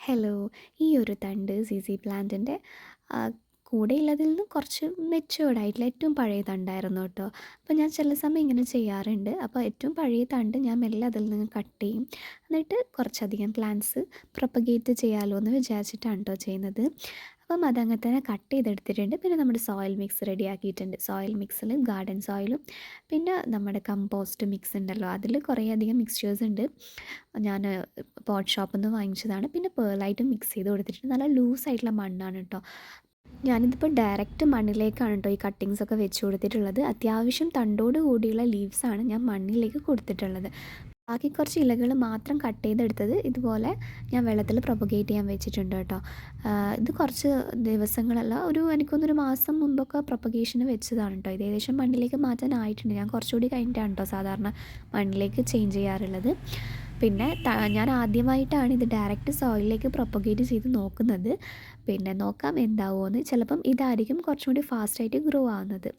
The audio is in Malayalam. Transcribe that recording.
ഹലോ. ഈ ഒരു തണ്ട് സി പ്ലാന്റിൻ്റെ കൂടെയുള്ളതിൽ നിന്ന് കുറച്ച് മെച്യൂർഡ് ആയിട്ടുള്ള ഏറ്റവും പഴയ തണ്ടായിരുന്നു കേട്ടോ. അപ്പോൾ ഞാൻ ചില സമയം ഇങ്ങനെ ചെയ്യാറുണ്ട്. അപ്പോൾ ഏറ്റവും പഴയ തണ്ട് ഞാൻ മെല്ലെ അതിൽ നിന്ന് കട്ട് ചെയ്യും. എന്നിട്ട് കുറച്ചധികം പ്ലാന്റ്സ് പ്രൊപ്പഗേറ്റ് ചെയ്യാമല്ലോ എന്ന് വിചാരിച്ചിട്ടാണ് കേട്ടോ ചെയ്യുന്നത്. അപ്പം അതങ്ങനെ തന്നെ കട്ട് ചെയ്തെടുത്തിട്ടുണ്ട്. പിന്നെ നമ്മുടെ സോയിൽ മിക്സ് റെഡിയാക്കിയിട്ടുണ്ട്. സോയിൽ മിക്സിൽ ഗാർഡൻ സോയിലും പിന്നെ നമ്മുടെ കമ്പോസ്റ്റ് മിക്സ് ഉണ്ടല്ലോ, അതിൽ കുറേയധികം മിക്സ്ചേഴ്സ് ഉണ്ട്. ഞാൻ പോട്ട് ഷോപ്പിൽ നിന്ന് വാങ്ങിച്ചതാണ്. പിന്നെ പേർലായിട്ട് മിക്സ് ചെയ്ത് കൊടുത്തിട്ടുണ്ട്. നല്ല ലൂസായിട്ടുള്ള മണ്ണാണ് കേട്ടോ. ഞാനിതിപ്പോൾ ഡയറക്റ്റ് മണ്ണിലേക്കാണ് കേട്ടോ ഈ കട്ടിങ്സൊക്കെ വെച്ച് കൊടുത്തിട്ടുള്ളത്. അത്യാവശ്യം തണ്ടോട് കൂടിയുള്ള ലീവ്സാണ് ഞാൻ മണ്ണിലേക്ക് കൊടുത്തിട്ടുള്ളത്. ബാക്കി കുറച്ച് ഇലകൾ മാത്രം കട്ട് ചെയ്തെടുത്തത് ഇതുപോലെ ഞാൻ വെള്ളത്തിൽ പ്രൊപ്പഗേറ്റ് ചെയ്യാൻ വെച്ചിട്ടുണ്ട് കേട്ടോ. ഇത് കുറച്ച് ദിവസങ്ങളല്ല, എനിക്കൊന്നൊരു മാസം മുമ്പൊക്കെ പ്രൊപ്പഗേഷന് വെച്ചതാണ് കേട്ടോ. ഇത് ഏകദേശം മണ്ണിലേക്ക് മാറ്റാനായിട്ടുണ്ട്. ഞാൻ കുറച്ചുകൂടി കഴിഞ്ഞിട്ടാണ് കേട്ടോ സാധാരണ മണ്ണിലേക്ക് ചേഞ്ച് ചെയ്യാറുള്ളത്. പിന്നെ ഞാൻ ആദ്യമായിട്ടാണ് ഇത് ഡയറക്റ്റ് സോയിലിലേക്ക് പ്രൊപ്പഗേറ്റ് ചെയ്ത് നോക്കുന്നത്. പിന്നെ നോക്കാം എന്താവുമെന്ന്. ചിലപ്പം ഇതായിരിക്കും കുറച്ചും കൂടി ഫാസ്റ്റായിട്ട് ഗ്രോ ആവുന്നത്.